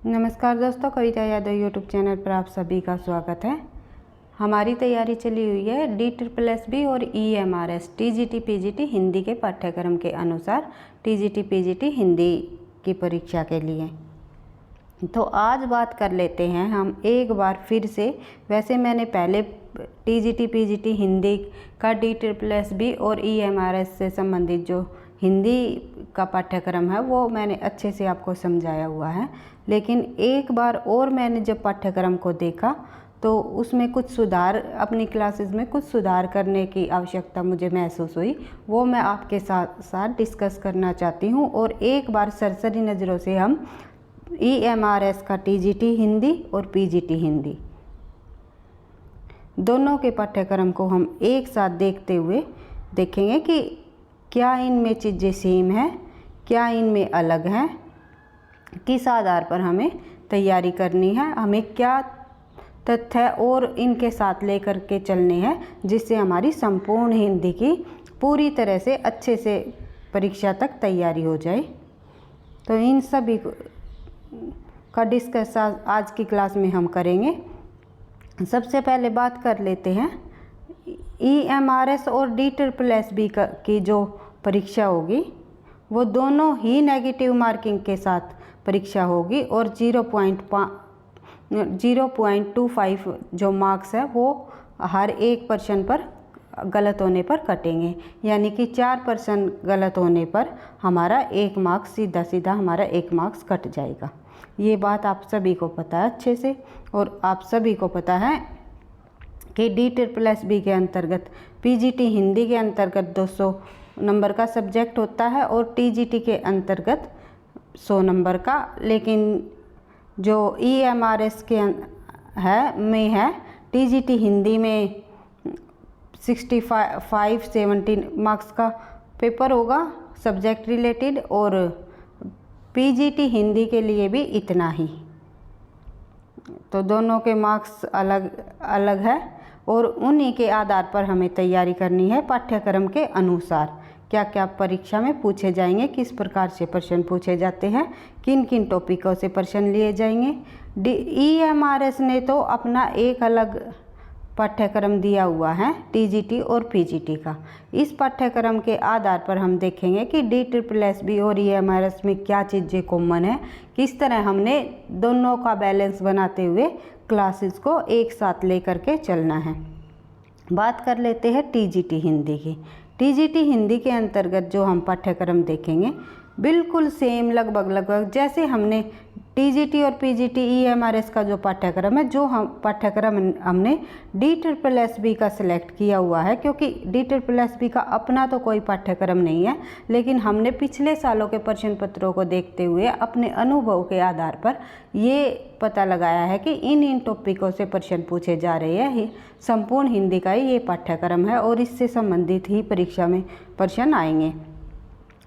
नमस्कार दोस्तों, कविता Yadav YouTube channel पर आप सभी का स्वागत है। हमारी तैयारी चली हुई है DSSB और EMRS TGT PGT हिंदी के पाठ्यक्रम के अनुसार TGT PGT हिंदी की परीक्षा के लिए। तो आज बात कर लेते हैं हम एक बार फिर से। वैसे मैंने पहले TGT PGT हिंदी का DSSB और EMRS से संबंधित जो हिंदी का पाठ्यक्रम है वो मैंने अच्छे से आपको समझाया हुआ है, लेकिन एक बार और मैंने जब पाठ्यक्रम को देखा तो उसमें कुछ सुधार, अपनी क्लासेस में कुछ सुधार करने की आवश्यकता मुझे महसूस हुई। वो मैं आपके साथ साथ डिस्कस करना चाहती हूँ। और एक बार सरसरी नज़रों से हम EMRS का TGT हिंदी और PGT हिंदी दोनों के पाठ्यक्रम को हम एक साथ देखते हुए देखेंगे कि क्या इनमें चीज़ें सेम हैं, क्या इनमें अलग हैं, किस आधार पर हमें तैयारी करनी है, हमें क्या तथ्य और इनके साथ लेकर के चलने हैं जिससे हमारी संपूर्ण हिंदी की पूरी तरह से अच्छे से परीक्षा तक तैयारी हो जाए। तो इन सभी का डिस्कस आज की क्लास में हम करेंगे। सबसे पहले बात कर लेते हैं EMRS और DSSB की जो परीक्षा होगी वो दोनों ही नेगेटिव मार्किंग के साथ परीक्षा होगी और 0.25 जो मार्क्स है वो हर एक प्रश्न पर गलत होने पर कटेंगे, यानी कि 4% गलत होने पर हमारा 1 मार्क्स सीधा हमारा 1 मार्क्स कट जाएगा। ये बात आप सभी को पता है अच्छे से। और आप सभी को पता है कि DSSB के अंतर्गत PGT हिंदी के अंतर्गत 200 नंबर का सब्जेक्ट होता है और TGT के अंतर्गत 100 नंबर का, लेकिन जो EMRS के है TGT हिंदी में 65-70 मार्क्स का पेपर होगा सब्जेक्ट रिलेटेड, और PGT हिंदी के लिए भी इतना ही। तो दोनों के मार्क्स अलग अलग है और उन्हीं के आधार पर हमें तैयारी करनी है पाठ्यक्रम के अनुसार। क्या क्या परीक्षा में पूछे जाएंगे, किस प्रकार से प्रश्न पूछे जाते हैं, किन किन टॉपिकों से प्रश्न लिए जाएंगे। EMRS ने तो अपना एक अलग पाठ्यक्रम दिया हुआ है TGT और PGT का। इस पाठ्यक्रम के आधार पर हम देखेंगे कि DSSB और EMRS में क्या चीज़ें कॉमन है, किस तरह हमने दोनों का बैलेंस बनाते हुए क्लासेस को एक साथ लेकर के चलना है। बात कर लेते हैं TGT हिंदी की। TGT हिंदी के अंतर्गत जो हम पाठ्यक्रम देखेंगे बिल्कुल सेम, लगभग जैसे हमने TGT और PGT EMRS का जो पाठ्यक्रम है, जो हम पाठ्यक्रम हमने DSSB का सिलेक्ट किया हुआ है, क्योंकि DSSB का अपना तो कोई पाठ्यक्रम नहीं है, लेकिन हमने पिछले सालों के प्रश्न पत्रों को देखते हुए अपने अनुभव के आधार पर ये पता लगाया है कि इन टॉपिकों से प्रश्न पूछे जा रहे हैं। संपूर्ण हिंदी का ही ये पाठ्यक्रम है और इससे संबंधित ही परीक्षा में प्रश्न आएंगे।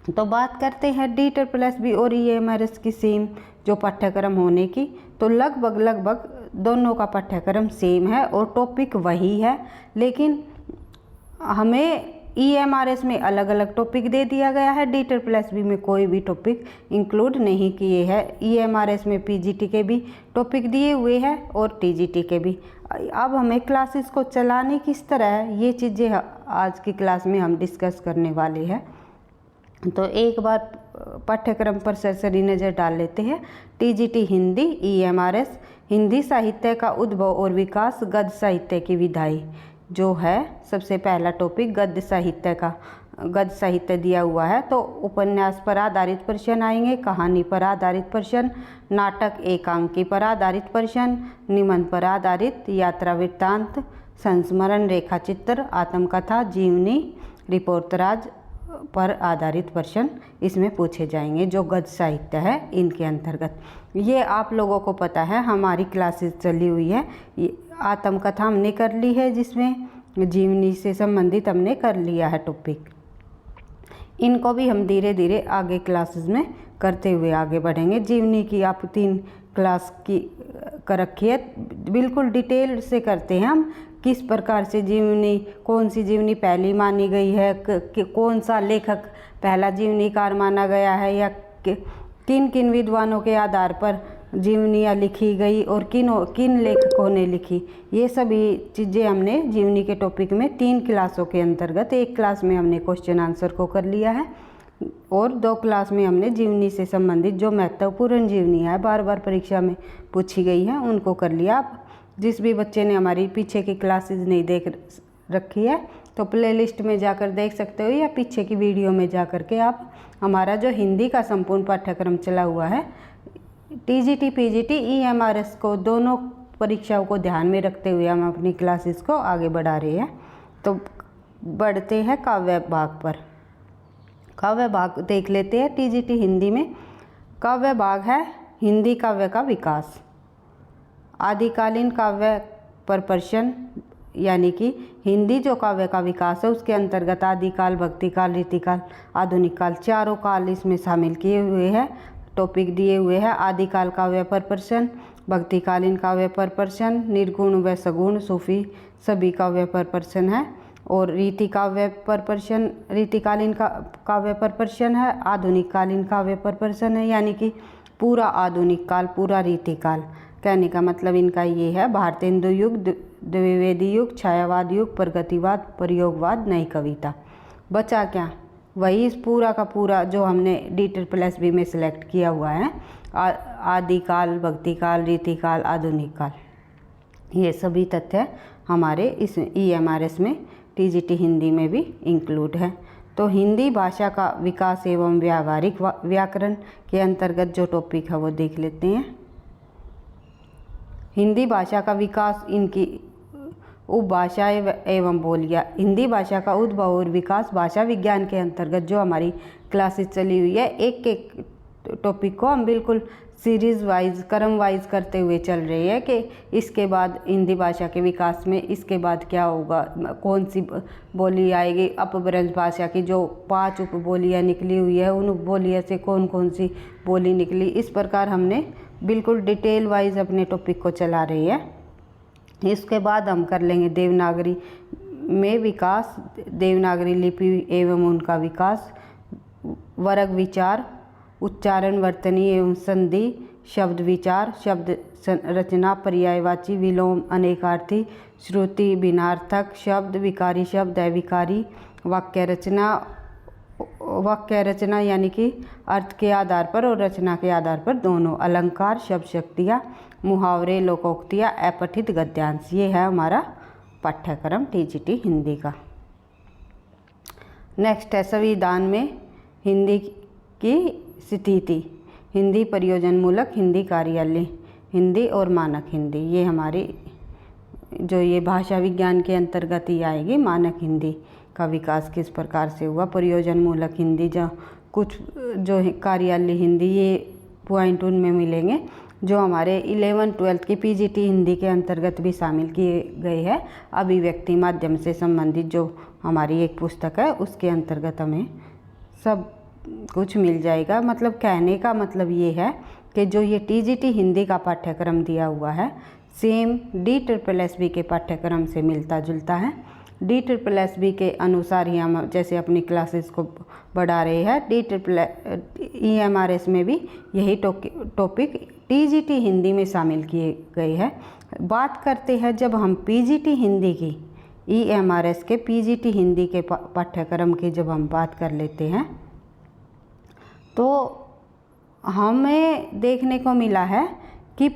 तो बात करते हैं DSSB और EMRS की सेम जो पाठ्यक्रम होने की, तो लगभग दोनों का पाठ्यक्रम सेम है और टॉपिक वही है, लेकिन हमें EMRS में अलग अलग टॉपिक दे दिया गया है, DSSB में कोई भी टॉपिक इंक्लूड नहीं किए हैं। EMRS में PGT के भी टॉपिक दिए हुए हैं और TGT के भी। अब हमें क्लासेस को चलाने किस तरह है, ये चीज़ें आज की क्लास में हम डिस्कस करने वाले हैं। तो एक बार पाठ्यक्रम पर सरसरी नज़र डाल लेते हैं। TGT हिंदी EMRS हिंदी साहित्य का उद्भव और विकास, गद्य साहित्य की विधाई जो है सबसे पहला टॉपिक गद्य साहित्य दिया हुआ है। तो उपन्यास पर आधारित प्रश्न आएंगे, कहानी पर आधारित प्रश्न, नाटक एकांकी पर आधारित प्रश्न, निबंध पर आधारित, यात्रा वृत्तांत, संस्मरण, रेखाचित्र, आत्मकथा, जीवनी, रिपोर्टराज पर आधारित प्रश्न इसमें पूछे जाएंगे जो गद्य साहित्य है इनके अंतर्गत। ये आप लोगों को पता है, हमारी क्लासेस चली हुई है। आत्मकथा हमने कर ली है, जिसमें जीवनी से संबंधित हमने कर लिया है टॉपिक। इनको भी हम धीरे धीरे आगे क्लासेस में करते हुए आगे बढ़ेंगे। जीवनी की आप 3 क्लास की कर रखी है, बिल्कुल डिटेल से करते हैं हम किस प्रकार से जीवनी, कौन सी जीवनी पहली मानी गई है, कौन सा लेखक पहला जीवनीकार माना गया है, या किन किन विद्वानों के आधार पर जीवनियाँ लिखी गई और किन लेखकों ने लिखी, ये सभी चीज़ें हमने जीवनी के टॉपिक में 3 क्लासों के अंतर्गत, एक क्लास में हमने क्वेश्चन आंसर को कर लिया है और 2 क्लास में हमने जीवनी से संबंधित जो महत्वपूर्ण जीवनियाँ है बार बार परीक्षा में पूछी गई हैं उनको कर लिया। आप जिस भी बच्चे ने हमारी पीछे की क्लासेस नहीं देख रखी है तो प्लेलिस्ट में जाकर देख सकते हो या पीछे की वीडियो में जा कर के आप हमारा जो हिंदी का संपूर्ण पाठ्यक्रम चला हुआ है टीजीटी पीजीटी EMRS को दोनों परीक्षाओं को ध्यान में रखते हुए हम अपनी क्लासेस को आगे बढ़ा रहे हैं। तो बढ़ते हैं काव्य भाग पर। काव्य भाग देख लेते हैं टीजीटी हिंदी में। काव्य भाग है हिंदी काव्य का विकास, आदिकालीन काव्य पर प्रश्न, यानी कि हिंदी जो काव्य का विकास है उसके अंतर्गत आदिकाल, भक्तिकाल, रीतिकाल, आधुनिक काल, चारों काल इसमें शामिल किए हुए हैं, टॉपिक दिए हुए हैं। आदिकाल काव्य पर प्रश्न, भक्तिकालीन काव्य पर प्रश्न, निर्गुण व सगुण सूफी सभी काव्य पर प्रश्न है और रीति काव्य पर प्रश्न, रीतिकालीन काव्य पर प्रश्न है, आधुनिक कालीन काव्य पर प्रश्न है, यानी कि पूरा आधुनिक काल, पूरा रीतिकाल। कहने का मतलब इनका ये है भारतेंदु युग, द्विवेदी युग, छायावाद युग, प्रगतिवाद, प्रयोगवाद, नई कविता। बचा क्या? वही इस पूरा का पूरा जो हमने D++ में सिलेक्ट किया हुआ है, आदिकाल, भक्तिकाल, रीतिकाल, आधुनिक काल, ये सभी तथ्य हमारे इस EMRS में टीजीटी हिंदी में भी इंक्लूड है। तो हिंदी भाषा का विकास एवं व्यावहारिक व्याकरण के अंतर्गत जो टॉपिक है वो देख लेते हैं। हिंदी भाषा का विकास, इनकी उपभाषाएं एवं बोलियाँ। हिंदी भाषा का उद्भव और विकास भाषा विज्ञान के अंतर्गत जो हमारी क्लासेस चली हुई है, एक एक टॉपिक को हम बिल्कुल सीरीज़ वाइज, क्रम वाइज करते हुए चल रही है कि इसके बाद हिंदी भाषा के विकास में इसके बाद क्या होगा, कौन सी बोली आएगी, अपभ्रंश भाषा की जो 5 उपबोलियाँ निकली हुई है उन उपबोलियों से कौन कौन सी बोली निकली, इस प्रकार हमने बिल्कुल डिटेल वाइज अपने टॉपिक को चला रही है। इसके बाद हम कर लेंगे देवनागरी में विकास, देवनागरी लिपि एवं उनका विकास, वर्ग विचार, उच्चारण, वर्तनी एवं संधि, शब्द विचार, शब्द रचना, पर्यायवाची, विलोम, अनेकार्थी, श्रुति, भिन्नार्थक शब्द, विकारी शब्द, अविकारी, वाक्य रचना यानी कि अर्थ के आधार पर और रचना के आधार पर दोनों, अलंकार, शब्द शक्तियाँ, मुहावरे, लोकोक्तियाँ, अपठित गद्यांश। ये है हमारा पाठ्यक्रम टीजीटी हिंदी का। नेक्स्ट है संविधान में हिंदी की स्थिति, हिंदी प्रयोजनमूलक, हिंदी कार्यालय हिंदी और मानक हिंदी। ये हमारी जो ये भाषा विज्ञान के अंतर्गत ही आएगी। मानक हिंदी का विकास किस प्रकार से हुआ, प्रयोजनमूलक हिंदी, जो कुछ जो कार्यालय हिंदी, ये पॉइंट उनमें मिलेंगे जो हमारे 11th-12th की पीजीटी हिंदी के अंतर्गत भी शामिल किए गए हैं। अभिव्यक्ति माध्यम से संबंधित जो हमारी एक पुस्तक है उसके अंतर्गत हमें सब कुछ मिल जाएगा। मतलब कहने का मतलब ये है कि जो ये टीजीटी हिंदी का पाठ्यक्रम दिया हुआ है सेम D++ के पाठ्यक्रम से मिलता जुलता है। D++ के अनुसार ही हम जैसे अपनी क्लासेस को बढ़ा रहे हैं, EMRS में भी यही टॉपिक टीजीटी हिंदी में शामिल किए गए हैं। बात करते हैं जब हम पीजीटी हिंदी की, EMRS के पीजीटी हिंदी के पाठ्यक्रम की जब हम बात कर लेते हैं तो हमें देखने को मिला है कि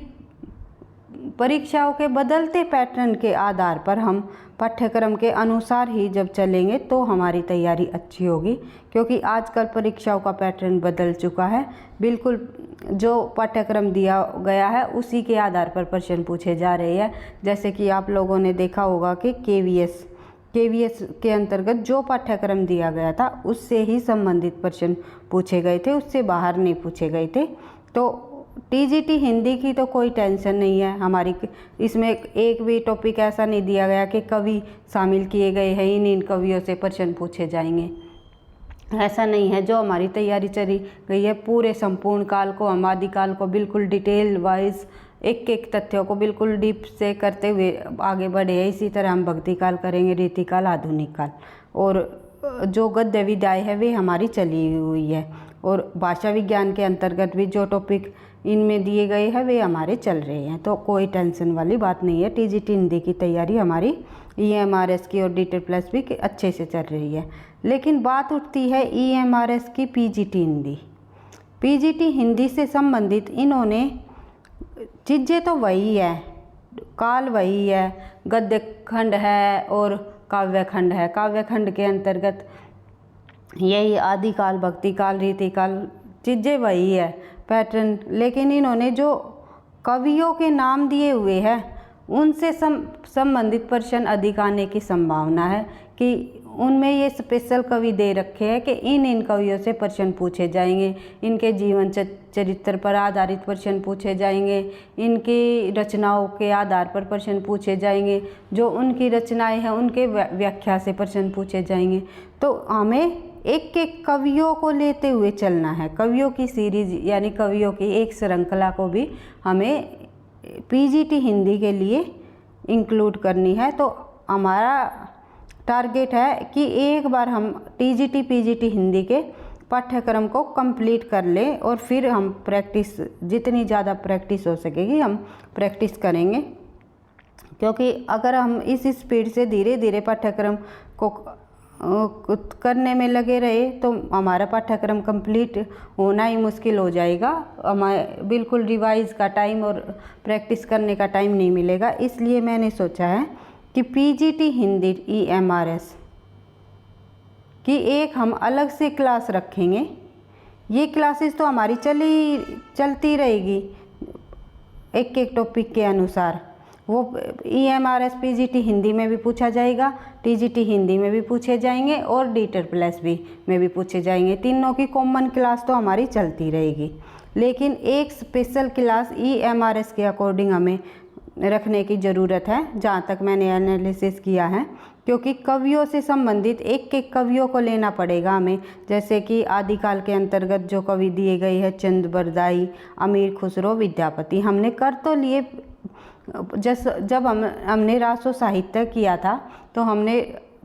परीक्षाओं के बदलते पैटर्न के आधार पर हम पाठ्यक्रम के अनुसार ही जब चलेंगे तो हमारी तैयारी अच्छी होगी, क्योंकि आजकल परीक्षाओं का पैटर्न बदल चुका है। बिल्कुल जो पाठ्यक्रम दिया गया है उसी के आधार पर प्रश्न पूछे जा रहे हैं। जैसे कि आप लोगों ने देखा होगा कि KVS के अंतर्गत जो पाठ्यक्रम दिया गया था उससे ही संबंधित प्रश्न पूछे गए थे, उससे बाहर नहीं पूछे गए थे। तो टीजीटी हिंदी की तो कोई टेंशन नहीं है हमारी, इसमें एक भी टॉपिक ऐसा नहीं दिया गया कि कवि शामिल किए गए हैं, इन कवियों से प्रश्न पूछे जाएंगे, ऐसा नहीं है। जो हमारी तैयारी चली गई है पूरे संपूर्ण काल को, हम आदिकाल को बिल्कुल डिटेल वाइज एक एक तथ्यों को बिल्कुल डीप से करते हुए आगे बढ़े हैं। इसी तरह हम भक्तिकाल करेंगे, रीतिकाल, आधुनिक काल, और जो गद्य विधाएँ है वे हमारी चली हुई है। और भाषा विज्ञान के अंतर्गत भी जो टॉपिक इनमें दिए गए हैं वे हमारे चल रहे हैं, तो कोई टेंशन वाली बात नहीं है। टीजीटी हिंदी की तैयारी हमारी ईएमआरएस की और डीटेल प्लस भी अच्छे से चल रही है। लेकिन बात उठती है ईएमआरएस की पीजीटी हिंदी। पीजीटी हिंदी से संबंधित इन्होंने चीज़ें तो वही है, काल वही है, गद्य खंड है और काव्य खंड है। काव्य खंड के अंतर्गत यही आदि काल, भक्ति काल, रीति काल, चीज़ें वही है, पैटर्न। लेकिन इन्होंने जो कवियों के नाम दिए हुए हैं उनसे संबंधित प्रश्न अधिक आने की संभावना है कि उनमें ये स्पेशल कवि दे रखे हैं कि इन कवियों से प्रश्न पूछे जाएंगे, इनके जीवन चरित्र पर आधारित प्रश्न पूछे जाएंगे, इनकी रचनाओं के आधार पर प्रश्न पूछे जाएंगे, जो उनकी रचनाएं हैं उनके व्याख्या से प्रश्न पूछे जाएंगे। तो हमें एक एक कवियों को लेते हुए चलना है। कवियों की सीरीज यानी कवियों की एक श्रृंखला को भी हमें पीजीटी हिंदी के लिए इंक्लूड करनी है। तो हमारा टारगेट है कि एक बार हम टीजीटी पीजीटी हिंदी के पाठ्यक्रम को कंप्लीट कर लें और फिर हम प्रैक्टिस, जितनी ज़्यादा प्रैक्टिस हो सकेगी हम प्रैक्टिस करेंगे। क्योंकि अगर हम इस स्पीड से धीरे धीरे पाठ्यक्रम को करने में लगे रहे तो हमारा पाठ्यक्रम कंप्लीट होना ही मुश्किल हो जाएगा। हमें बिल्कुल रिवाइज का टाइम और प्रैक्टिस करने का टाइम नहीं मिलेगा। इसलिए मैंने सोचा है कि पीजीटी हिंदी ईएमआरएस की एक हम अलग से क्लास रखेंगे। ये क्लासेस तो हमारी चलती रहेगी एक एक टॉपिक के अनुसार। वो ईएमआरएस पीजीटी हिंदी में भी पूछा जाएगा, टीजीटी हिंदी में भी पूछे जाएंगे और डीटेल प्लस भी में भी पूछे जाएंगे। तीनों की कॉमन क्लास तो हमारी चलती रहेगी। लेकिन एक स्पेशल क्लास ईएमआरएस के अकॉर्डिंग हमें रखने की ज़रूरत है, जहाँ तक मैंने एनालिसिस किया है। क्योंकि कवियों से संबंधित एक एक कवियों को लेना पड़ेगा हमें। जैसे कि आदिकाल के अंतर्गत जो कवि दिए गए हैं चंद बरदाई, अमीर खुसरो, विद्यापति, हमने कर तो लिए। जब हमने रासो साहित्य किया था तो हमने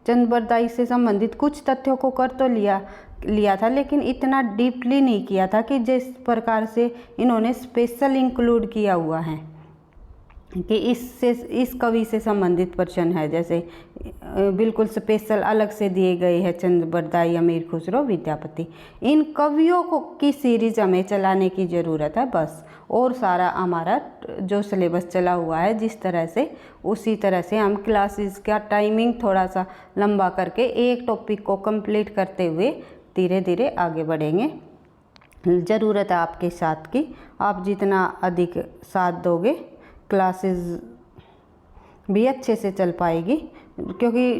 चंद बरदाई से संबंधित कुछ तथ्यों को कर तो लिया था, लेकिन इतना डीपली नहीं किया था कि जिस प्रकार से इन्होंने स्पेशल इंक्लूड किया हुआ है कि इस कवि से संबंधित प्रश्न है। जैसे बिल्कुल स्पेशल अलग से दिए गए हैं चंद बरदाई, अमीर खुसरो, विद्यापति। इन कवियों को की सीरीज हमें चलाने की ज़रूरत है बस। और सारा हमारा जो सिलेबस चला हुआ है जिस तरह से, उसी तरह से हम क्लासेस का टाइमिंग थोड़ा सा लंबा करके एक टॉपिक को कंप्लीट करते हुए धीरे धीरे आगे बढ़ेंगे। ज़रूरत है आपके साथ की। आप जितना अधिक साथ दोगे क्लासेस भी अच्छे से चल पाएगी। क्योंकि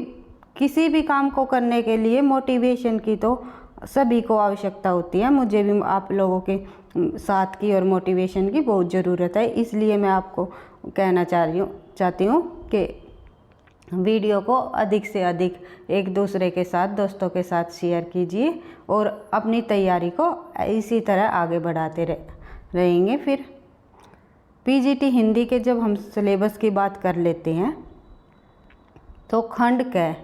किसी भी काम को करने के लिए मोटिवेशन की तो सभी को आवश्यकता होती है। मुझे भी आप लोगों के साथ की और मोटिवेशन की बहुत ज़रूरत है। इसलिए मैं आपको कहना चाहती हूँ कि वीडियो को अधिक से अधिक एक दूसरे के साथ, दोस्तों के साथ शेयर कीजिए और अपनी तैयारी को इसी तरह आगे बढ़ाते रहेंगे। फिर पीजीटी हिंदी के जब हम सिलेबस की बात कर लेते हैं तो खंड क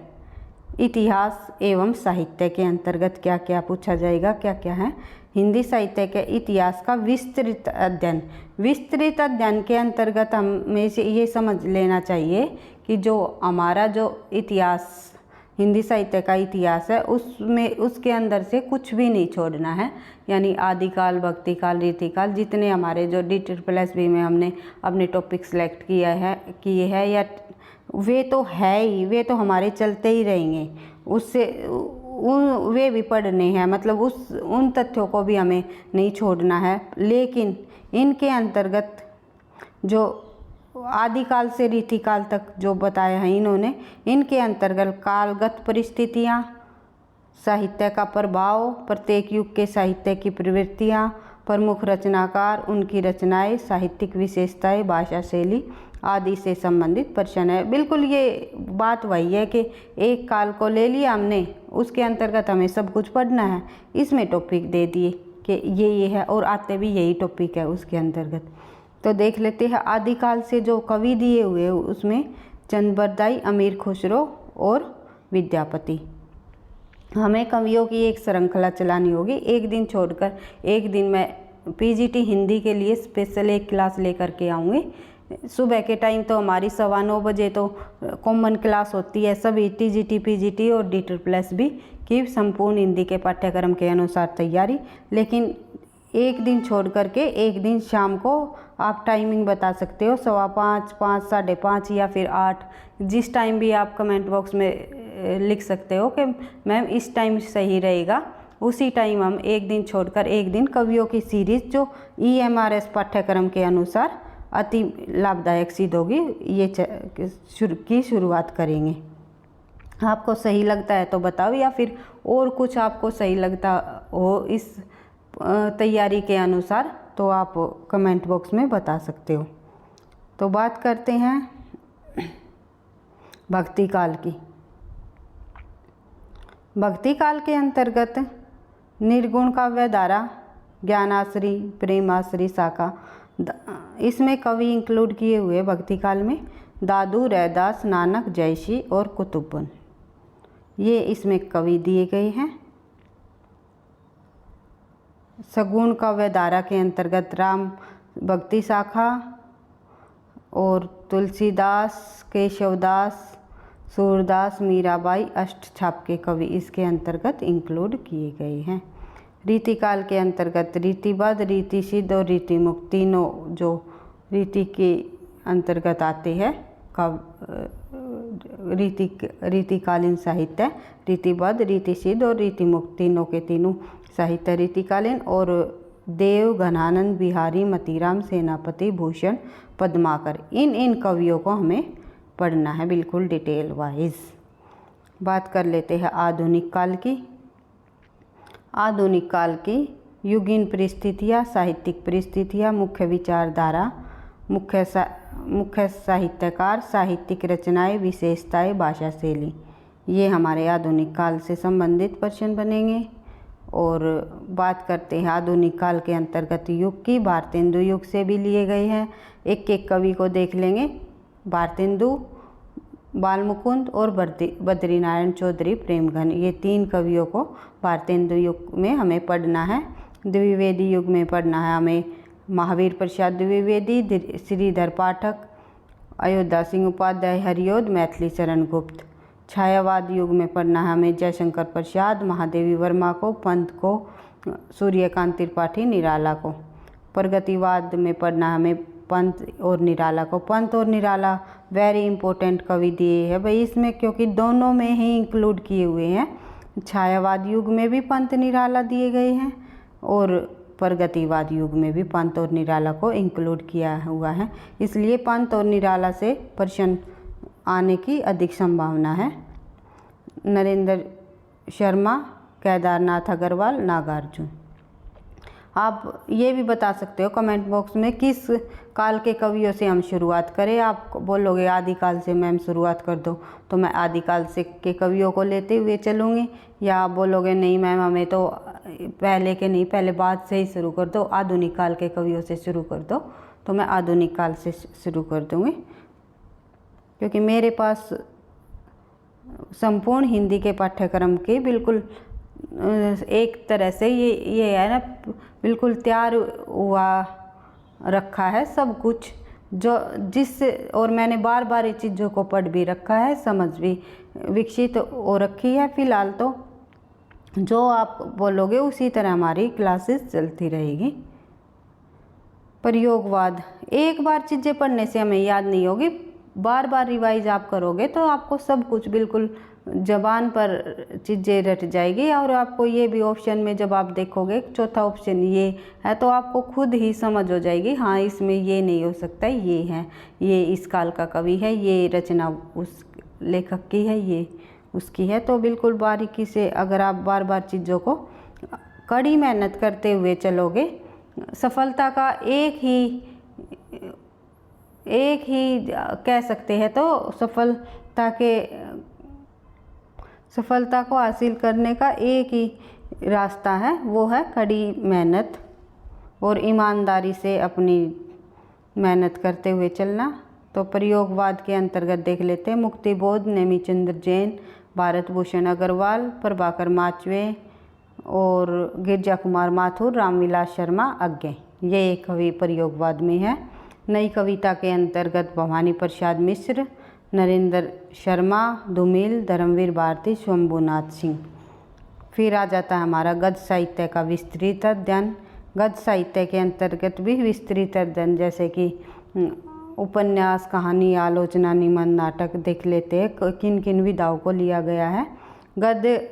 इतिहास एवं साहित्य के अंतर्गत क्या क्या पूछा जाएगा, क्या क्या है। हिंदी साहित्य के इतिहास का विस्तृत अध्ययन। विस्तृत अध्ययन के अंतर्गत हमें ये समझ लेना चाहिए कि जो हमारा जो इतिहास, हिंदी साहित्य का इतिहास है, उसके अंदर से कुछ भी नहीं छोड़ना है। यानी आदिकाल, भक्ति काल, रीति काल, जितने हमारे जो डीटेल प्लस भी में हमने अपने टॉपिक सेलेक्ट किए हैं या वे तो है ही, वे तो हमारे चलते ही रहेंगे। उससे वे भी पढ़ने हैं, मतलब उन तथ्यों को भी हमें नहीं छोड़ना है। लेकिन इनके अंतर्गत जो आदिकाल से रीतिकाल तक जो बताया है इन्होंने, इनके अंतर्गत कालगत परिस्थितियाँ, साहित्य का प्रभाव, प्रत्येक युग के साहित्य की प्रवृत्तियाँ, प्रमुख रचनाकार, उनकी रचनाएं, साहित्यिक विशेषताएं, भाषा शैली आदि से संबंधित प्रश्न है। बिल्कुल ये बात वही है कि एक काल को ले लिया हमने, उसके अंतर्गत हमें सब कुछ पढ़ना है। इसमें टॉपिक दे दिए कि ये है और आते भी यही टॉपिक है उसके अंतर्गत। तो देख लेते हैं आदिकाल से जो कवि दिए हुए उसमें चंद बरदाई, अमीर खुसरो और विद्यापति। हमें कवियों की एक श्रृंखला चलानी होगी। एक दिन छोड़कर एक दिन मैं पीजीटी हिंदी के लिए स्पेशल एक क्लास लेकर के आऊँगी। सुबह के टाइम तो हमारी 9:15 बजे तो कॉमन क्लास होती है सभी टीजीटी पीजीटी और DSSS की संपूर्ण हिंदी के पाठ्यक्रम के अनुसार तैयारी। लेकिन एक दिन छोड़ करके एक दिन शाम को आप टाइमिंग बता सकते हो, 5:15, 5, 5:30 या फिर 8, जिस टाइम भी आप कमेंट बॉक्स में लिख सकते हो कि मैम इस टाइम सही रहेगा। उसी टाइम हम एक दिन छोड़कर एक दिन कवियों की सीरीज़ जो EMRS पाठ्यक्रम के अनुसार अति लाभदायक सिद्ध होगी ये की शुरुआत करेंगे। आपको सही लगता है तो बताओ, या फिर और कुछ आपको सही लगता हो इस तैयारी के अनुसार तो आप कमेंट बॉक्स में बता सकते हो। तो बात करते हैं भक्ति काल की। भक्ति काल के अंतर्गत निर्गुण काव्य धारा, ज्ञानाश्री, प्रेमाश्री शाखा, इसमें कवि इंक्लूड किए हुए भक्ति काल में दादू, रैदास, नानक, जयसी और कुतुबन, ये इसमें कवि दिए गए हैं। सगुण काव्य धारा के अंतर्गत राम भक्ति शाखा और तुलसीदास, केशवदास, सूरदास, मीराबाई, अष्टछाप के कवि इसके अंतर्गत इंक्लूड किए गए हैं। रीतिकाल के अंतर्गत रीतिबद्ध, रीति सिद्ध और रीति मुक्त तीनों जो रीति के अंतर्गत आते हैं रीतिकालीन साहित्य, रीतिबद्ध, रीति सिद्ध और रीति मुक्त तीनों के तीनों साहित्य रीतिकालीन। और देव, घनानंद, बिहारी, मतीराम, सेनापति, भूषण, पद्माकर, इन कवियों को हमें पढ़ना है बिल्कुल डिटेल वाइज। बात कर लेते हैं आधुनिक काल की। आधुनिक काल की युगीन परिस्थितियाँ, साहित्यिक परिस्थितियाँ, मुख्य विचारधारा, मुख्य साहित्यकार, साहित्यिक रचनाएं, विशेषताएं, भाषा शैली, ये हमारे आधुनिक काल से संबंधित प्रश्न बनेंगे। और बात करते हैं आधुनिक काल के अंतर्गत युग की। भारतेंदु युग से भी लिए गए हैं। एक एक कवि को देख लेंगे। भारतेंदु, बालमुकुंद और बद्रीनारायण चौधरी प्रेमघन, ये 3 कवियों को भारतेंदु युग में हमें पढ़ना है। द्विवेदी युग में पढ़ना है हमें महावीर प्रसाद द्विवेदी, श्रीधर पाठक, अयोध्या सिंह उपाध्याय, हरिओद, मैथिली चरण गुप्त। छायावाद युग में पढ़ना है हमें जयशंकर प्रसाद, महादेवी वर्मा को, पंत को, सूर्यकांत त्रिपाठी, निराला को। प्रगतिवाद में पढ़ना है हमें पंत और निराला को। पंत और निराला वेरी इंपॉर्टेंट कवि दिए हैं भाई इसमें, क्योंकि दोनों में ही इंक्लूड किए हुए हैं। छायावाद युग में भी पंत निराला दिए गए हैं और प्रगतिवाद युग में भी पंत और निराला को इंक्लूड किया हुआ है। इसलिए पंत और निराला से प्रश्न आने की अधिक संभावना है। नरेंद्र शर्मा, केदारनाथ अग्रवाल, नागार्जुन। आप ये भी बता सकते हो कमेंट बॉक्स में किस काल के कवियों से हम शुरुआत करें। आप बोलोगे आदिकाल से मैम शुरुआत कर दो, तो मैं आदिकाल से के कवियों को लेते हुए चलूँगी। या आप बोलोगे नहीं मैम हमें तो पहले के नहीं, पहले बाद से ही शुरू कर दो, आधुनिक काल के कवियों से शुरू कर दो, तो मैं आधुनिक काल से शुरू कर दूँगी। क्योंकि मेरे पास संपूर्ण हिंदी के पाठ्यक्रम के बिल्कुल एक तरह से ये है ना, बिल्कुल तैयार हुआ रखा है सब कुछ, जो जिससे और मैंने बार बार इस चीज़ों को पढ़ भी रखा है, समझ भी विकसित हो रखी है। फ़िलहाल तो जो आप बोलोगे उसी तरह हमारी क्लासेस चलती रहेगी। प्रयोगवाद, एक बार चीज़ें पढ़ने से हमें याद नहीं होगी, बार बार रिवाइज आप करोगे तो आपको सब कुछ बिल्कुल ज़बान पर चीज़ें रट जाएगी। और आपको ये भी ऑप्शन में जब आप देखोगे चौथा ऑप्शन ये है तो आपको खुद ही समझ हो जाएगी, हाँ इसमें ये नहीं हो सकता, ये है, ये इस काल का कवि है, ये रचना उस लेखक की है, ये उसकी है। तो बिल्कुल बारीकी से अगर आप बार बार चीज़ों को कड़ी मेहनत करते हुए चलोगे, सफलता का एक ही कह सकते हैं तो सफलता को हासिल करने का एक ही रास्ता है, वो है कड़ी मेहनत और ईमानदारी से अपनी मेहनत करते हुए चलना। तो प्रयोगवाद के अंतर्गत देख लेते हैं मुक्तिबोध, नेमीचंद्र जैन, भारत भूषण अग्रवाल, प्रभाकर माचवे और गिरजा कुमार माथुर, रामविलास शर्मा अज्ञे। ये एक कवि प्रयोगवाद में है। नई कविता के अंतर्गत भवानी प्रसाद मिश्र, नरेंद्र शर्मा, धूमिल, धर्मवीर भारती, शंभुनाथ सिंह। फिर आ जाता है हमारा गद्य साहित्य का विस्तृत अध्ययन। गद्य साहित्य के अंतर्गत भी विस्तृत अध्ययन जैसे कि उपन्यास, कहानी, आलोचना, निबंध, नाटक देख लेते हैं किन किन विधाओं को लिया गया है। गद्य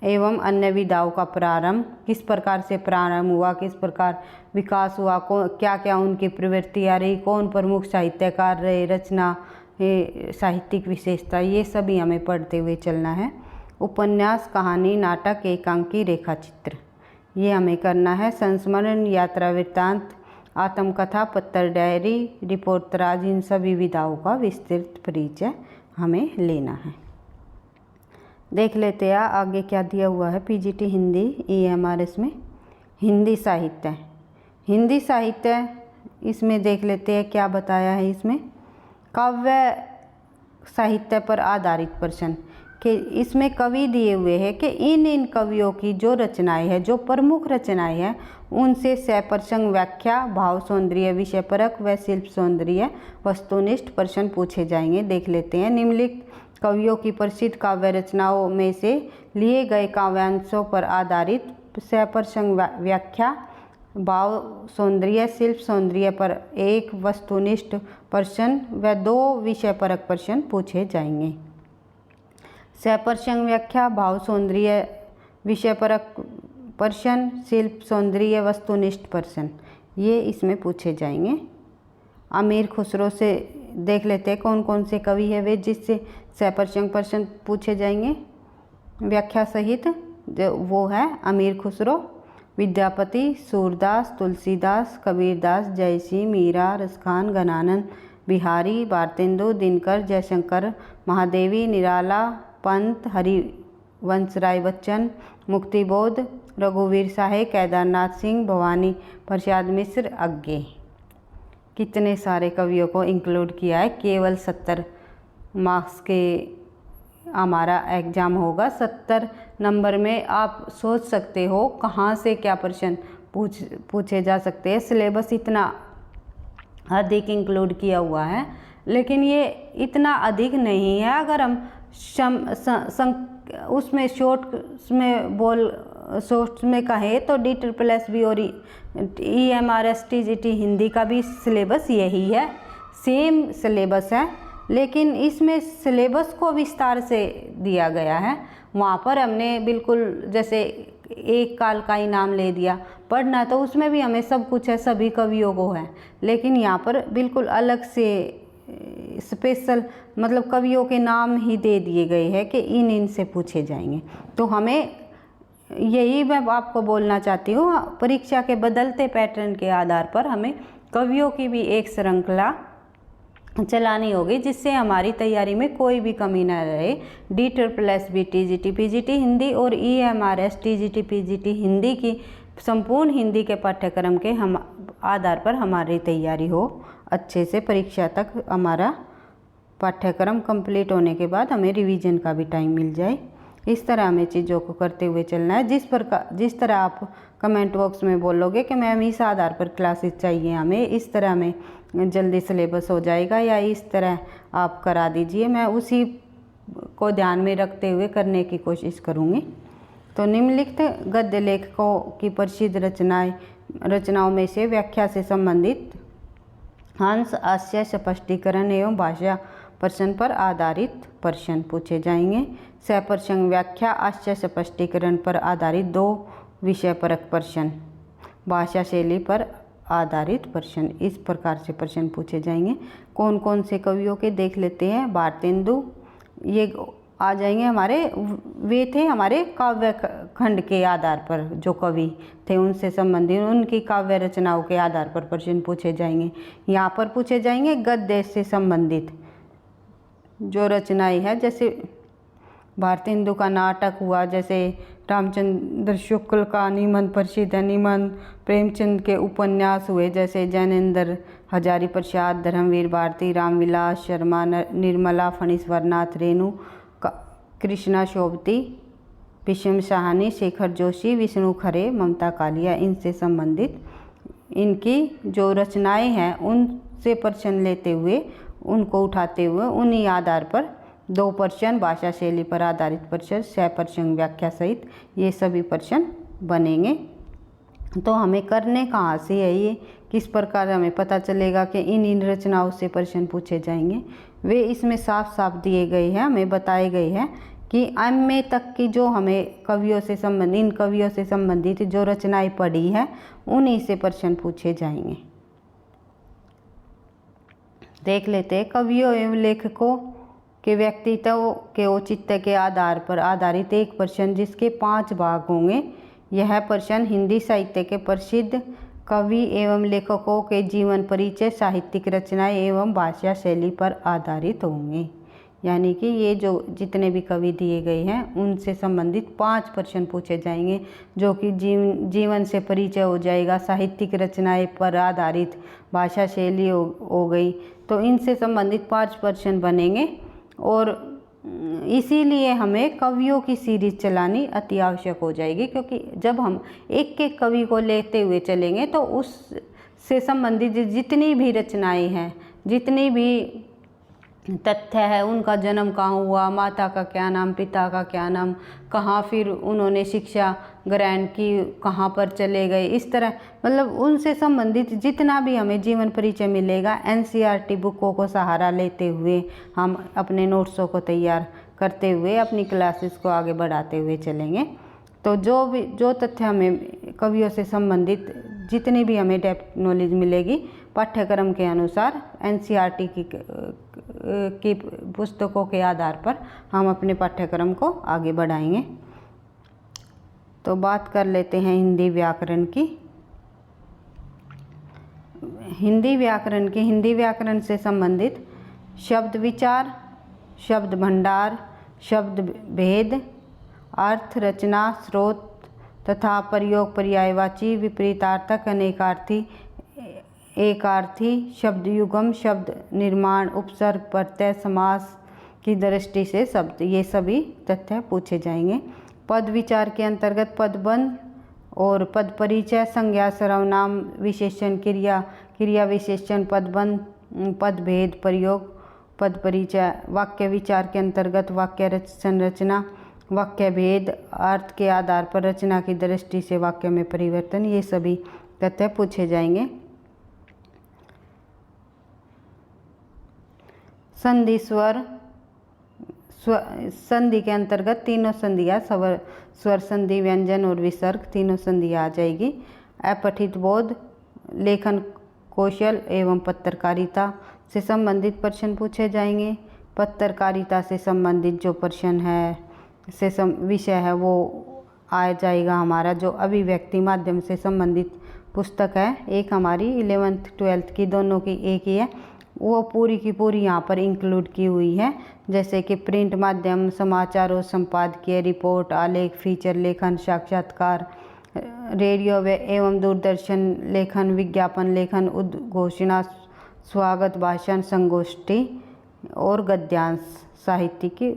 एवं अन्य विधाओं का प्रारंभ, किस प्रकार से प्रारंभ हुआ, किस प्रकार विकास हुआ, क्या क्या उनकी प्रवृत्तियाँ रही, कौन प्रमुख साहित्यकार रहे, रचना, साहित्यिक विशेषता, ये सभी हमें पढ़ते हुए चलना है। उपन्यास, कहानी, नाटक, एकांकी, रेखाचित्र, ये हमें करना है। संस्मरण, यात्रा वृत्तांत, आत्मकथा, पत्र डायरी, रिपोर्टराज, इन सभी विधाओं का विस्तृत परिचय हमें लेना है। देख लेते हैं आगे क्या दिया हुआ है। पीजीटी हिंदी EMRS में हिंदी साहित्य। हिंदी साहित्य इसमें देख लेते हैं क्या बताया है। इसमें काव्य साहित्य पर आधारित प्रश्न कि इसमें कवि दिए हुए हैं कि इन कवियों की जो रचनाएं हैं, जो प्रमुख रचनाएं हैं, उनसे सप्रसंग व्याख्या, भाव सौंदर्य, विषय परक व शिल्प सौंदर्य वस्तुनिष्ठ प्रश्न पूछे जाएंगे। देख लेते हैं। निम्नलिखित कवियों की प्रसिद्ध काव्य रचनाओं में से लिए गए काव्यांशों पर आधारित सप्रसंग व्याख्या, भाव सौंदर्य, शिल्प सौंदर्य पर एक वस्तुनिष्ठ प्रश्न व 2 विषय परक प्रश्न पूछे जाएंगे। सप्रसंग व्याख्या, भाव सौंदर्य, विषय परक प्रश्न, शिल्प सौंदर्य, वस्तुनिष्ठ प्रश्न, ये इसमें पूछे जाएंगे। अमीर खुसरो से देख लेते हैं कौन कौन से कवि है वे जिससे सप्रसंग प्रश्न पूछे जाएंगे व्याख्या सहित। वो है अमीर खुसरो, विद्यापति, सूरदास, तुलसीदास, कबीरदास, जयसिंह, मीरा, रसखान, घनानंद, बिहारी, भारतेंदु, दिनकर, जयशंकर, महादेवी, निराला, पंत, हरिवंश राय बच्चन, मुक्तिबोध, रघुवीर साहे, केदारनाथ सिंह, भवानी प्रसाद मिश्र अज्ञे। कितने सारे कवियों को इंक्लूड किया है। केवल 70 मार्क्स के हमारा एग्ज़ाम होगा। 70 नंबर में आप सोच सकते हो कहाँ से क्या प्रश्न पूछे जा सकते हैं। सिलेबस इतना अधिक इंक्लूड किया हुआ है, लेकिन ये इतना अधिक नहीं है। अगर हम उसमें शॉर्ट में कहें तो DSSB और EMRS TGT हिंदी का भी सिलेबस यही है, सेम सिलेबस है, लेकिन इसमें सिलेबस को विस्तार से दिया गया है। वहाँ पर हमने बिल्कुल जैसे एक काल का ही नाम ले दिया, पढ़ना तो उसमें भी हमें सब कुछ है, सभी कवियों को है, लेकिन यहाँ पर बिल्कुल अलग से स्पेशल मतलब कवियों के नाम ही दे दिए गए हैं कि इन से पूछे जाएंगे। तो हमें यही मैं आपको बोलना चाहती हूँ, परीक्षा के बदलते पैटर्न के आधार पर हमें कवियों की भी एक श्रृंखला चलानी होगी जिससे हमारी तैयारी में कोई भी कमी ना रहे। DSSB TGT PGT हिंदी और EMRS TGT PGT हिंदी की संपूर्ण हिंदी के पाठ्यक्रम के हम आधार पर हमारी तैयारी हो अच्छे से। परीक्षा तक हमारा पाठ्यक्रम कंप्लीट होने के बाद हमें रिवीजन का भी टाइम मिल जाए। इस तरह हमें चीज़ों को करते हुए चलना है। जिस तरह आप कमेंट बॉक्स में बोलोगे कि मैम इस आधार पर क्लासेस चाहिए हमें, इस तरह में जल्दी सिलेबस हो जाएगा या इस तरह आप करा दीजिए, मैं उसी को ध्यान में रखते हुए करने की कोशिश करूँगी। तो निम्नलिखित गद्य लेखकों की प्रसिद्ध रचनाओं में से व्याख्या से संबंधित हंस, हास्य, स्पष्टीकरण एवं भाषा प्रश्न पर आधारित प्रश्न पूछे जाएंगे। सप्रसंग व्याख्या, हास्य, स्पष्टीकरण पर आधारित 2 विषय परक प्रश्न, भाषा शैली पर आधारित प्रश्न, इस प्रकार से प्रश्न पूछे जाएंगे। कौन कौन से कवियों के देख लेते हैं। भारतेंदु ये आ जाएंगे हमारे, वे थे हमारे काव्य खंड के आधार पर जो कवि थे उनसे संबंधित उनकी काव्य रचनाओं के आधार पर प्रश्न पूछे जाएंगे। यहाँ पर पूछे जाएंगे गद्य से संबंधित जो रचनाएं है, जैसे भारतेंदु का नाटक हुआ, जैसे रामचंद्र शुक्ल का निबंध प्रसिद्ध है, निबंध प्रेमचंद के उपन्यास हुए, जैसे जैनेन्द्र हजारी प्रसाद, धर्मवीर भारती, रामविलास शर्मा, निर्मला फणीश्वरनाथ, रेणु कृष्णा शोभती, विषम साहनी, शेखर जोशी, विष्णु खरे, ममता कालिया, इनसे संबंधित इनकी जो रचनाएं हैं उनसे प्रश्न लेते हुए, उनको उठाते हुए उन्हीं आधार पर 2 प्रश्न भाषा शैली पर आधारित प्रश्न, 6 प्रश्न व्याख्या सहित ये सभी प्रश्न बनेंगे। तो हमें करने कहाँ से है ये, किस प्रकार हमें पता चलेगा कि इन रचनाओं से प्रश्न पूछे जाएंगे, वे इसमें साफ साफ दिए गए हैं, हमें बताए गए हैं कि एमए तक की जो हमें कवियों से संबंधित, इन कवियों से संबंधित जो रचनाएं पढ़ी है उन्हीं से प्रश्न पूछे जाएंगे। देख लेते हैं। कवियों एवं लेखकों के व्यक्तित्व के औचित्य के आधार पर आधारित एक प्रश्न जिसके 5 भाग होंगे। यह प्रश्न हिंदी साहित्य के प्रसिद्ध कवि एवं लेखकों के जीवन परिचय, साहित्यिक रचनाएं एवं भाषा शैली पर आधारित होंगे। यानी कि ये जो जितने भी कवि दिए गए हैं उनसे संबंधित 5 प्रश्न पूछे जाएंगे, जो कि जीवन से परिचय हो जाएगा, साहित्यिक रचनाएं पर आधारित भाषा शैली हो गई, तो इनसे संबंधित 5 प्रश्न बनेंगे। और इसीलिए हमें कवियों की सीरीज चलानी अति आवश्यक हो जाएगी, क्योंकि जब हम एक एक कवि को लेते हुए चलेंगे तो उससे संबंधित जितनी भी रचनाएं हैं, जितनी भी तथ्य है, उनका जन्म कहाँ हुआ, माता का क्या नाम, पिता का क्या नाम, कहाँ फिर उन्होंने शिक्षा ग्रहण की, कहाँ पर चले गए, इस तरह मतलब उनसे संबंधित जितना भी हमें जीवन परिचय मिलेगा, एनसीईआरटी बुकों को सहारा लेते हुए हम अपने नोट्सों को तैयार करते हुए अपनी क्लासेस को आगे बढ़ाते हुए चलेंगे। तो जो तथ्य हमें कवियों से संबंधित जितनी भी हमें डेप्थ नॉलेज मिलेगी पाठ्यक्रम के अनुसार, एनसीईआरटी की पुस्तकों के आधार पर हम अपने पाठ्यक्रम को आगे बढ़ाएंगे। तो बात कर लेते हैं हिंदी व्याकरण की। हिंदी व्याकरण से संबंधित शब्द विचार, शब्द भंडार, शब्द भेद, अर्थ, रचना, स्रोत तथा प्रयोग, पर्यायवाची, विपरीतार्थक, अनेकार्थी, एकार्थी, शब्द युगम, शब्द निर्माण, उपसर्ग, प्रत्यय, समास की दृष्टि से शब्द, ये सभी तथ्य पूछे जाएंगे। पद विचार के अंतर्गत पदबंध और पद परिचय, संज्ञा, सर्वनाम, विशेषण, क्रिया विशेषण, पदबंध, पद भेद, प्रयोग, पद परिचय। वाक्य विचार के अंतर्गत वाक्य संरचना, वाक्य भेद, अर्थ के आधार पर रचना की दृष्टि से वाक्य में परिवर्तन, ये सभी तथ्य पूछे जाएंगे। संधि स्वर, संधि के अंतर्गत तीनों संधियाँ, स्वर संधि, व्यंजन और विसर्ग, तीनों संधियाँ आ जाएगी। अपठित बोध, लेखन कौशल एवं पत्रकारिता से संबंधित प्रश्न पूछे जाएंगे। पत्रकारिता से संबंधित जो प्रश्न है विषय है वो आ जाएगा हमारा जो अभिव्यक्ति माध्यम से संबंधित पुस्तक है। एक हमारी 11th 12th की दोनों की एक ही है, वो पूरी की पूरी यहाँ पर इंक्लूड की हुई है। जैसे कि प्रिंट माध्यम, समाचार और संपादकीय, रिपोर्ट, आलेख, फीचर लेखन, साक्षात्कार, रेडियो एवं दूरदर्शन लेखन, विज्ञापन लेखन, उद्घोषणा, स्वागत भाषण, संगोष्ठी और गद्यांश, साहित्य की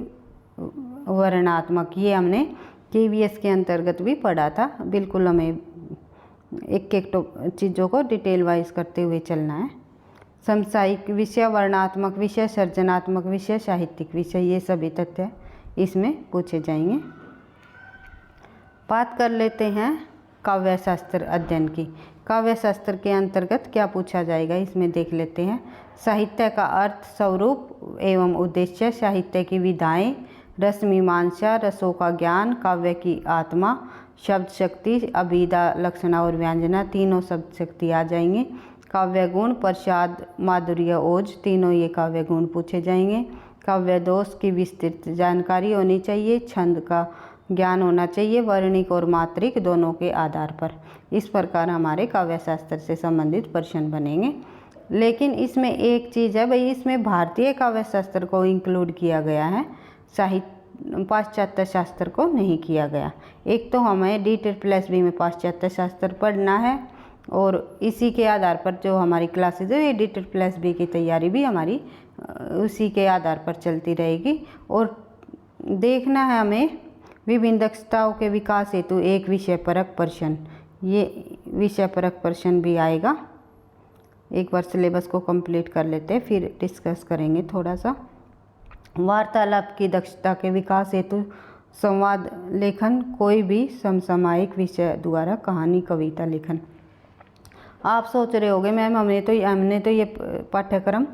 वर्णनात्मक, ये हमने KVS के अंतर्गत भी पढ़ा था। बिल्कुल हमें एक एक चीज़ों को डिटेल वाइज करते हुए चलना है। समसामयिक विषय, वर्णनात्मक विषय, सृजनात्मक विषय, साहित्यिक विषय, ये सभी तथ्य इसमें पूछे जाएंगे। बात कर लेते हैं काव्य शास्त्र अध्ययन की। काव्य शास्त्र के अंतर्गत क्या पूछा जाएगा इसमें देख लेते हैं। साहित्य का अर्थ, स्वरूप एवं उद्देश्य, साहित्य की विधाएं, रस मीमांसा, रसों का ज्ञान, काव्य की आत्मा, शब्द शक्ति, अभिधा, लक्षणा और व्यंजना, तीनों शब्द शक्ति आ जाएंगे। काव्य गुण, प्रसाद, माधुर्य, ओज, तीनों ये काव्य गुण पूछे जाएंगे। काव्य दोष की विस्तृत जानकारी होनी चाहिए, छंद का ज्ञान होना चाहिए, वर्णिक और मात्रिक दोनों के आधार पर। इस प्रकार हमारे काव्य शास्त्र से संबंधित प्रश्न बनेंगे। लेकिन इसमें एक चीज़ है भाई, इसमें भारतीय काव्य शास्त्र को इंक्लूड किया गया है, पाश्चात्य शास्त्र को नहीं किया गया। एक तो हमें D.B में पाश्चात्य शास्त्र पढ़ना है और इसी के आधार पर जो हमारी क्लासेज है ये D.B की तैयारी भी हमारी उसी के आधार पर चलती रहेगी। और देखना है हमें विभिन्न दक्षताओं के विकास हेतु एक विषयपरक प्रश्न, ये विषयपरक प्रश्न भी आएगा। एक बार सिलेबस को कंप्लीट कर लेते हैं, फिर डिस्कस करेंगे थोड़ा सा। वार्तालाप की दक्षता के विकास हेतु संवाद लेखन, कोई भी समसामयिक विषय द्वारा कहानी, कविता लेखन। आप सोच रहे होंगे मैम हमने तो ये पाठ्यक्रम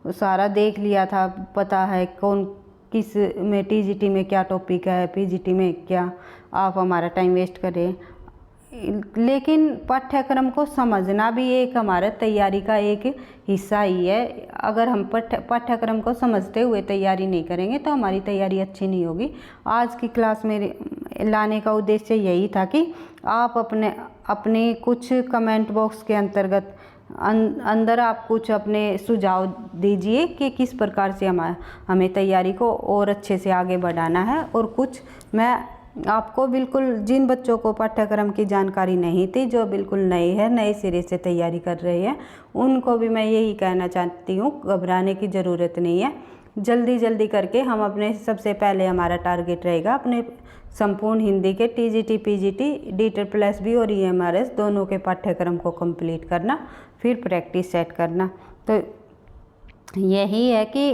सारा देख लिया था, पता है कौन किस में टीजीटी में क्या टॉपिक है, पीजीटी में क्या, आप हमारा टाइम वेस्ट कर रहे हैं। लेकिन पाठ्यक्रम को समझना भी एक हमारा तैयारी का एक हिस्सा ही है। अगर हम पाठ्यक्रम को समझते हुए तैयारी नहीं करेंगे तो हमारी तैयारी अच्छी नहीं होगी। आज की क्लास में लाने का उद्देश्य यही था कि आप अपने कुछ कमेंट बॉक्स के अंतर्गत अंदर आप कुछ अपने सुझाव दीजिए कि किस प्रकार से हमें तैयारी को और अच्छे से आगे बढ़ाना है। और कुछ मैं आपको बिल्कुल जिन बच्चों को पाठ्यक्रम की जानकारी नहीं थी, जो बिल्कुल नए हैं, नए सिरे से तैयारी कर रहे हैं, उनको भी मैं यही कहना चाहती हूँ, घबराने की ज़रूरत नहीं है। जल्दी जल्दी करके हम अपने सबसे पहले हमारा टारगेट रहेगा अपने संपूर्ण हिंदी के टीजीटी, पीजीटी, DET+B और EMRS दोनों के पाठ्यक्रम को कंप्लीट करना, फिर प्रैक्टिस सेट करना। तो यही है कि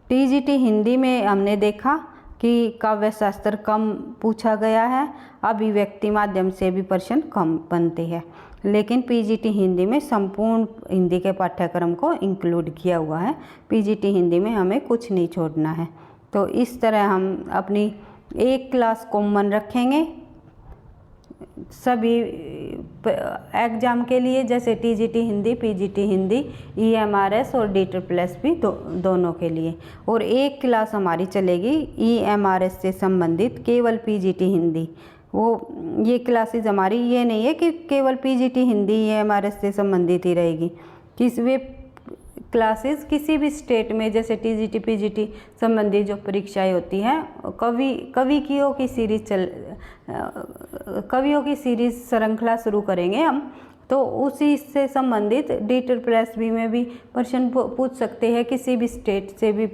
टीजीटी हिंदी में हमने देखा कि काव्य शास्त्र कम पूछा गया है, अभिव्यक्ति माध्यम से भी प्रश्न कम बनते हैं, लेकिन पीजीटी हिंदी में संपूर्ण हिंदी के पाठ्यक्रम को इंक्लूड किया हुआ है। पीजीटी हिंदी में हमें कुछ नहीं छोड़ना है। तो इस तरह हम अपनी एक क्लास कॉमन रखेंगे सभी एग्ज़ाम के लिए, जैसे TGT Hindi, PGT Hindi, EMRS और DET+B दोनों के लिए। और एक क्लास हमारी चलेगी EMRS से संबंधित केवल पीजीटी हिंदी। ये क्लासेस हमारी ये नहीं है कि केवल पीजीटी हिंदी EMRS से संबंधित ही रहेगी। वे क्लासेस किसी भी स्टेट में, जैसे टीजीटी, पीजीटी संबंधी जो परीक्षाएं होती हैं, कवियों की सीरीज श्रृंखला शुरू करेंगे हम, तो उसी से संबंधित DET+B में भी प्रश्न पूछ सकते हैं। किसी भी स्टेट से भी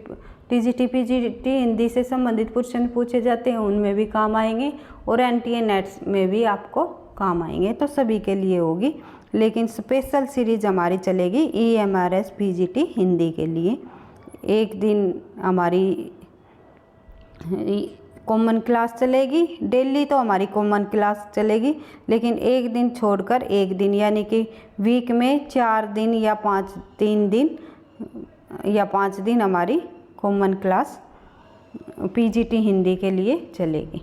टीजीटी, पीजीटी हिंदी से संबंधित प्रश्न पूछे जाते हैं, उनमें भी काम आएंगे। और NTA नेट्स में भी आपको काम आएंगे, तो सभी के लिए होगी। लेकिन स्पेशल सीरीज हमारी चलेगी EMRS पीजीटी हिंदी के लिए। एक दिन हमारी कॉमन क्लास चलेगी, डेली तो हमारी कॉमन क्लास चलेगी, लेकिन एक दिन छोड़कर एक दिन, यानी कि वीक में 4 दिन या 5 दिन हमारी कॉमन क्लास पीजीटी हिंदी के लिए चलेगी।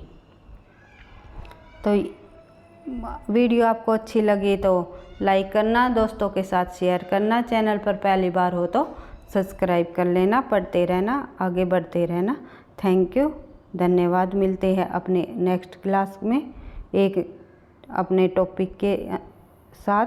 तो वीडियो आपको अच्छी लगी तो लाइक करना, दोस्तों के साथ शेयर करना, चैनल पर पहली बार हो तो सब्सक्राइब कर लेना, पढ़ते रहना, आगे बढ़ते रहना। थैंक यू, धन्यवाद। मिलते हैं अपने नेक्स्ट क्लास में एक अपने टॉपिक के साथ।